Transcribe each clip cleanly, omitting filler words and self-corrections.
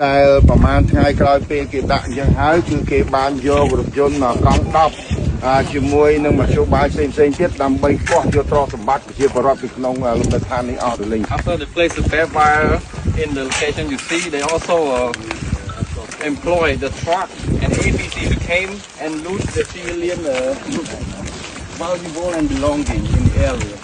ដែលប្រហែលថ្ងៃក្រោយពេលគេដាក់អញ្ចឹងហើយគឺគេបានយករថយន្តកង់10ជាមួយនឹងមធ្យោបាយផ្សេងៗទៀតដើម្បីកោះយកទ្រព្យសម្បត្តិប្រជាពលរដ្ឋពីក្នុងលំនៅឋាននេះអស់ទៅលេង After the place is there while in the location you see they also employ the truck and ABC who came and loot the civilian valuable and belonging in the area.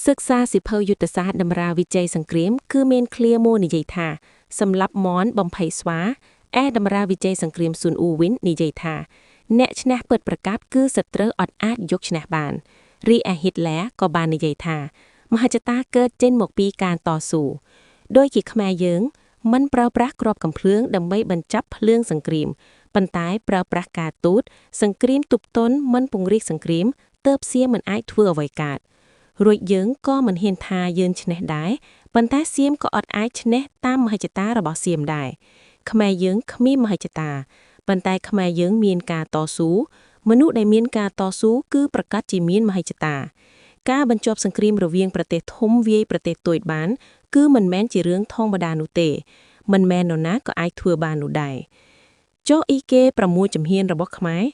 សិក្សាសិភៅយុទ្ធសាស្ត្រតម្រាវិជ័យសង្គ្រាមគឺមានឃ្លាមួយនិយាយថាសម្រាប់មនបំភ័យស្វាតម្រាវិជ័យសង្គ្រាមស៊ុនអ៊ូវិននិយាយថាអ្នកឈ្នះពិតប្រកបគឺសត្រូវអត់អាចយកឈ្នះបានរីឯ Hitler ក៏បាននិយាយថាមហិច្ឆតាកើតចេញមកពីការតស៊ូដោយជាខ្មែរយើងមិនប្រើប្រាស់គ្រាប់កាំភ្លើងដើម្បីបញ្ចប់ភ្លើងសង្គ្រាមប៉ុន្តែប្រើប្រាស់ការទូតសង្គ្រាមទប់ទល់មិនពង្រីកសង្គ្រាមទើបសៀមមិនអាចធ្វើអ្វីកើតរួចយើងក៏មិនហ៊ានថាយើងឈ្នះដែរប៉ុន្តែសៀមក៏អត់អាចឈ្នះតាមមហិច្ឆតារបស់សៀមដែរខ្មែរយើងគ្មានមហិច្ឆតាប៉ុន្តែខ្មែរយើងមានការតស៊ូមនុស្សដែលមានការតស៊ូគឺប្រកាសជាមានមហិច្ឆតាការបញ្ចប់សង្គ្រាមរវាងប្រទេសធំវាយប្រទេសតូចបានគឺមិនមែនជារឿងធម្មតានោះទេមិនមែននរណាក៏អាចធ្វើបាននោះដែរចុះអ៊ីគេ6ជំហានរបស់ខ្មែរ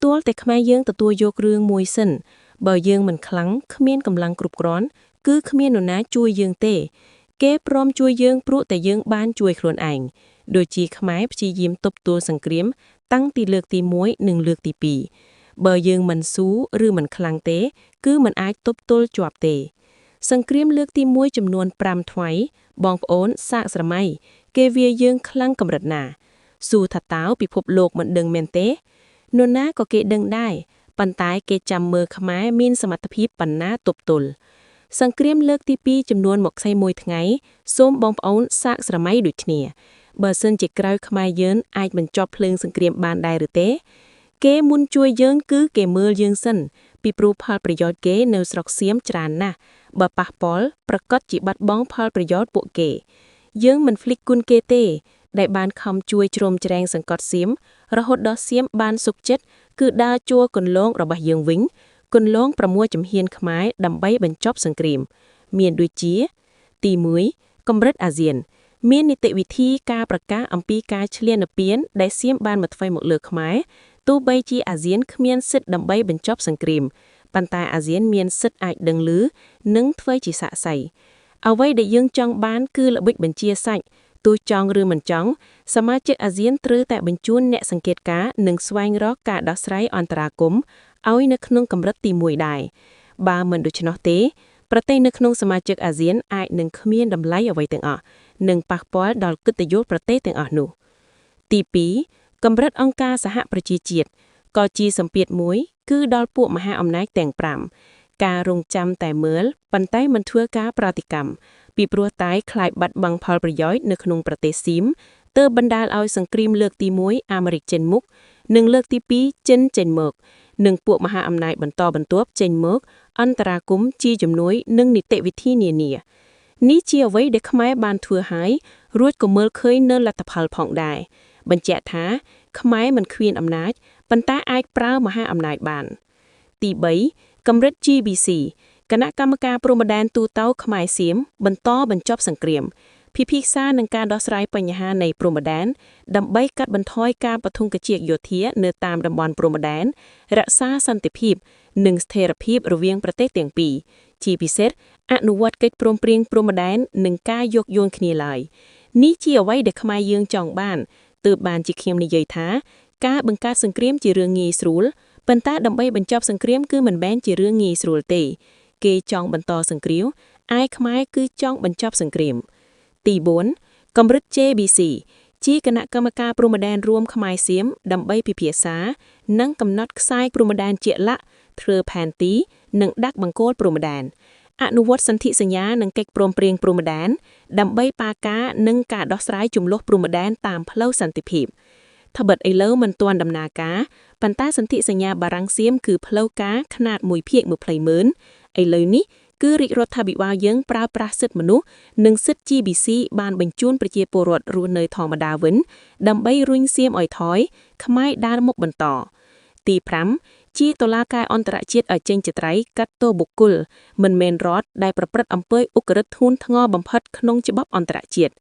ទាល់តែខ្មែរយើងទទួលយករឿងមួយសិនបើយើងមិនខ្លាំងគ្មានកម្លាំងគ្រប់គ្រាន់គឺគ្មាននរណាជួយយើងទេគេព្រមជួយយើងព្រោះតែយើងបានជួយខ្លួនឯងដូចជាខ្មែរព្យាយាមទប់ទល់សង្គ្រាមតាំងពីលើកទី1និងលើកទី2បើយើងមិនស៊ូឬមិនខ្លាំងទេគឺមិនអាចទប់ទល់ជាប់ទេសង្គ្រាមលើកទី1ចំនួន5ថ្ងៃបងប្អូនសាកស្រមៃគេវាយើងខ្លាំងកម្រិតណាស៊ូថាតើពិភពលោកមិនដឹងមែនទេនរណាក៏គេដឹងដែរប៉ុន្តែគេចាំមើលខ្មែរមានសមត្ថភាពប៉ុណ្ណាទប់ទល់សង្គ្រាមលើកទី2ចំនួន21ថ្ងៃសូមបងប្អូនសាកស្រមៃដូចគ្នាបើសិនជាក្រៅខ្មែរយើងអាចបញ្ចប់ភ្លើងសង្គ្រាមបានដែរឬទេគេមុនជួយយើងគឺគេមើលយើងសិនពីព្រោះផលប្រយោជន៍គេនៅស្រុកសៀមច្រើនណាស់បើប៉ះពាល់ប្រកាសជាបាត់បង់ផលប្រយោជន៍ពួកគេយើងមិនភ្លេចគុណគេទេដែលបានខំជួយជ្រោមជ្រែងសង្កត់សៀមរហូតដល់សៀមបានសុខចិត្តគឺដើរជួគន្លងរបស់យើងវិញគន្លង6ជំហានខ្មែរដើម្បីបញ្ចប់សង្គ្រាមមានដូចជាទី1កម្រិតអាស៊ានមាននីតិវិធីការប្រកាសអំពីការឈ្លានពានដែលសៀមបានមកធ្វើមកលើខ្មែរទោះបីជាអាស៊ានគ្មានសិទ្ធិដើម្បីបញ្ចប់សង្គ្រាមប៉ុន្តែអាស៊ានមានសិទ្ធិអាចដឹងឮនិងធ្វើជាសាក្សីអ្វីដែលយើងចង់បានគឺល្បិចបញ្ជាសាច់ទោះចង់ឬមិនចង់សមាជិកអាស៊ានត្រូវតែបញ្ជូនអ្នកសង្កេតការណ៍និងស្វែងរកការដោះស្រាយអន្តរាគមន៍ឲ្យនៅក្នុងកម្រិតទី1ដែរបើមិនដូច្នោះទេប្រទេសនៅក្នុងសមាជិកអាស៊ានអាចនឹងគ្មានតម្លៃអ្វីទាំងអស់និងប៉ះពាល់ដល់កិត្តិយសប្រទេសទាំងអស់នោះទី2កម្រិតអង្គការសហប្រជាជាតិក៏ជាសម្ពាធមួយគឺដល់ពួកមហាអំណាចទាំង5ការរងចាំតែមើលប៉ុន្តែមិនធ្វើការប្រតិកម្មពីព្រោះតែខ្លាចបាត់បង់ផលប្រយោជន៍នៅក្នុងប្រទេសសៀមទើបបណ្ដាលឲ្យសង្គ្រាមលើកទី1អាមេរិកចេញមុខនិងលើកទី2ចិនចេញមកនិងពួកមហាអំណាចបន្តបន្ទាប់ចេញមកអន្តរាគមន៍ជាជំនួយនិងនីតិវិធីនានានេះជាអ្វីដែលខ្មែរបានធ្វើហើយរួចក៏មើលឃើញនៅលទ្ធផលផងដែរបញ្ជាក់ថាខ្មែរមិនគ្មានអំណាចប៉ុន្តែអាចប្រើមហាអំណាចបានទី3កម្រិត GBC គណៈកម្មការព្រំដែនទូតខ្មែរសៀមបន្តបញ្ចប់សង្គ្រាមពិភាក្សានឹងការដោះស្រាយបញ្ហានៃព្រំដែនដើម្បីកាត់បន្ថយការប្រថុងកជាយោធានៅតាមតំបន់ព្រំដែនរក្សាសន្តិភាពនិងស្ថិរភាពរវាងប្រទេសទាំងពីរជាពិសេសអនុវត្តកិច្ចព្រមព្រៀងព្រំដែននិងការយោគយល់គ្នាឡើយនេះជាអ្វីដែលខ្មែរយើងចង់បានទើបបានជាខ្ញុំនិយាយថាការបង្កើតសង្គ្រាមជារឿងងាយស្រួលប៉ុន្តែដើម្បីបញ្ចប់សង្គ្រាមគឺមិនមែនជារឿងងាយស្រួលទេគេចង់បន្តសង្គ្រាមឯខ្មែរគឺចង់បញ្ចប់សង្គ្រាមទី4កម្រិត JBC ជាគណៈកម្មការព្រំដែនរួមខ្មែរសៀមដើម្បីពិភាក្សានិងកំណត់ខ្សែព្រំដែនជាក់លាក់ធ្វើផែនទីនិងដាក់បង្គោលព្រំដែនអនុវត្តសន្ធិសញ្ញានិងកិច្ចព្រមព្រៀងព្រំដែនដើម្បីប៉ាការនិងការដោះស្រាយជម្លោះព្រំដែនតាមផ្លូវសន្តិភាពត្បិតឥឡូវមិនទាន់ដំណើរការប៉ុន្តែសន្ធិសញ្ញាបារាំងសៀមគឺផ្លូវការຂະຫນាត1ភាគ20ម៉ឺនឥឡូវនេះ គឺរាជរដ្ឋាភិបាលយើងប្រើប្រាស់សិទ្ធិមនុស្សនិងសិទ្ធិ GBC បានបញ្ជូនប្រជាពលរដ្ឋរស់នៅធម្មតាវិញដើម្បីរុញសៀមឲ្យថយខ្មែរដើរមុខបន្តទី5ជាតុលាការអន្តរជាតិឲ្យចេញជាត្រៃកាត់ទោសបុគ្គលមិនមែនរដ្ឋដែលប្រព្រឹត្តអំពើឧក្រិដ្ឋធ្ងន់ធ្ងរបំផិតក្នុងច្បាប់អន្តរជាតិ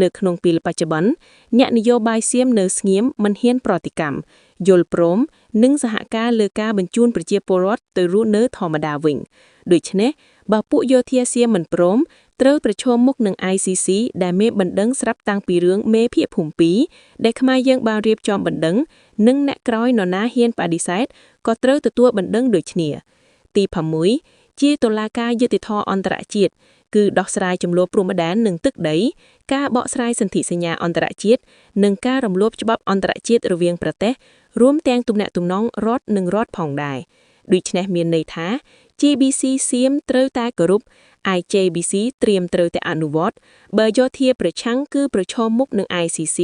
នៅក្នុងពេលបច្ចុប្បន្នអ្នកនយោបាយសៀមនៅស្ងៀមមិនហ៊ានប្រតិកម្មយល់ព្រមនិងសហការលើការបញ្ជូនប្រជាពលរដ្ឋទៅរស់នៅធម្មតាវិញដូច្នេះបើពួកយោធាសៀមមិនព្រមត្រូវប្រឈមមុខនឹង ICC ដែលមេបណ្ដឹងស្រាប់តាំងពីរឿងមេភាគភូមិ2ដែលខ្មែរយើងបានរៀបចំបណ្ដឹងនិងអ្នកក្រោយនរណាហ៊ានបដិសេធក៏ត្រូវទទួលបណ្ដឹងដូចគ្នាទី6ជាតុលាការយុត្តិធម៌អន្តរជាតិគឺដោះស្រាយចំនួនព្រំដែននិងទឹកដីការបកស្រាយសន្ធិសញ្ញាអន្តរជាតិនិងការរំលោភច្បាប់អន្តរជាតិរវាងប្រទេសរួមទាំងទំនាក់ទំនងរដ្ឋនិងរដ្ឋផងដែរដូច្នេះមានន័យថា GBC សៀមត្រូវតែគោរព IJBC ត្រៀមត្រូវតែអនុវត្តបើយោធាប្រឆាំងគឺប្រឈមមុខនឹង ICC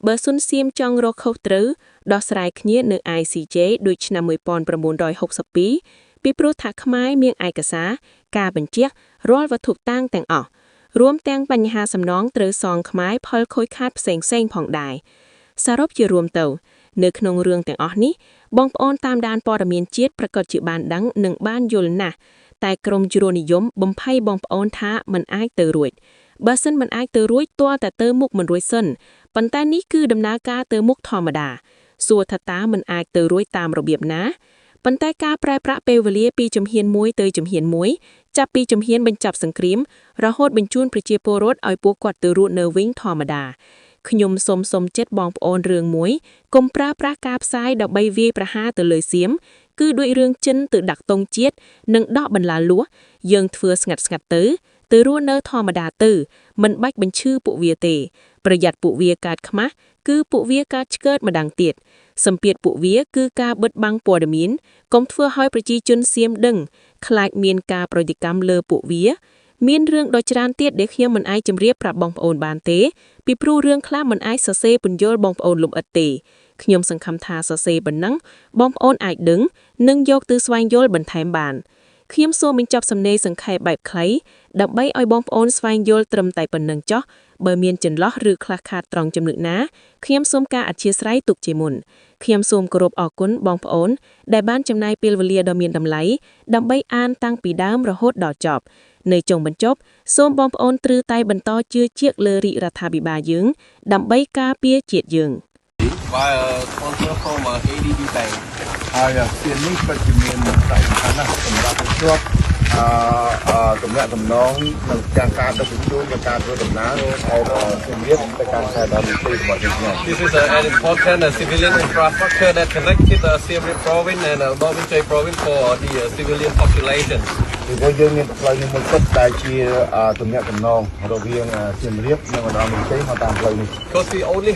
បើសុនសៀមចង់រកខុសត្រូវដោះស្រាយគ្នានៅ ICJ ដូចឆ្នាំ1962ពីព្រោះថាខ្មែរមានឯកសារការបញ្ជាក់រាល់វត្ថុតាងទាំងអស់រួមទាំងបញ្ហាសំណងត្រូវសងខ្មែរផលខូចខាតផ្សេងៗផងដែរសរុបជារួមទៅនៅក្នុងរឿងទាំងអស់នេះបងប្អូនតាមដានព័ត៌មានជាតិប្រកាសជាបានដឹងនិងបានយល់ណាស់តែក្រមជ្រុលនិយមបំភ័យបងប្អូនថាមិនអាចទៅរួចបើសិនមិនអាចទៅរួចទាល់តែទៅមុខមិនរួចសិនប៉ុន្តែនេះគឺដំណើរការទៅមុខធម្មតាសួរថាតើមិនអាចទៅរួចតាមរបៀបណាប៉ុន្តែការប្រែប្រាក់ពេលវេលាពីជំហានមួយទៅជំហានមួយចាប់ពីជំហានបញ្ចប់សង្គ្រាមរហូតបញ្ជូនប្រជាពលរដ្ឋឲ្យពួកគាត់ទៅរស់នៅវិញធម្មតាខ្ញុំសូមចិត្តបងប្អូនរឿងមួយកុំប្រើប្រាស់ការផ្សាយដើម្បីវាយប្រហារទៅលើសៀមគឺដូចរឿងចិនទៅដាក់ទង់ជាតិនិងដកបន្លាលួសយើងធ្វើស្ងាត់ទៅរស់នៅធម្មតាទៅមិនបាច់បញ្ឈឺពួកវាទេប្រយ័ត្នពួកវាកើតខ្មាស់គឺពួកវាកើតឆ្កើតម្ដងទៀតសម្ពាធពួកវាគឺការបិទបាំងព័ត៌មានកុំធ្វើឲ្យប្រជាជនសៀមដឹងខ្លាចមានការប្រតិកម្មលើពួកវាមានរឿងដ៏ច្រើនទៀតដែលខ្ញុំមិនអាចជម្រាបប្រាប់បងប្អូនបានទេពីព្រោះរឿងខ្លះមិនអាចសរសេរពន្យល់បងប្អូនលម្អិតទេខ្ញុំសង្ឃឹមថាសរសេរប៉ុណ្ណឹងបងប្អូនអាចដឹងនិងយកទៅស្វែងយល់បន្ថែមបានខ្ញុំសូមបញ្ចប់សំណេរសង្ខេបបែបខ្លីដើម្បីឲ្យបងប្អូនស្វែងយល់ត្រឹមតែប៉ុណ្ណឹងចុះបើមានចន្លោះឬខ្លះខាតត្រង់ចំណុចណាខ្ញុំសូមការអធិស្ឋានទុកជាមុនខ្ញុំសូមគោរពអរគុណបងប្អូនដែលបានចំណាយពេលវេលាដ៏មានតម្លៃដើម្បីអានតាំងពីដើមរហូតដល់ចប់នៅចុងបញ្ចប់សូមបងប្អូនត្រូវតែបន្តជឿជាក់លើរាជរដ្ឋាភិបាលយើងដើម្បីការពារជាតិយើង by a sponsor from ADB Bank ហើយtiềnនេះក៏ជាមានតែសំខាន់ណាស់សម្រាប់ជាប់តំណែងតំណងនិងការដឹកជញ្ជូននិងការធ្វើដំណើរឲ្យជំរាបទៅកាន់ខេត្តដល់ទីរបស់យើង This is an important civilian infrastructure that connected Siem Reap province and North Vichai province for the civilian population ពីព្រោះយើងមានផ្លូវនេះមួយគត់ដែលជាតំណែងតំណងរវាងសៀមរាបនិងឧត្តរមានជ័យមកតាមផ្លូវនេះ because we only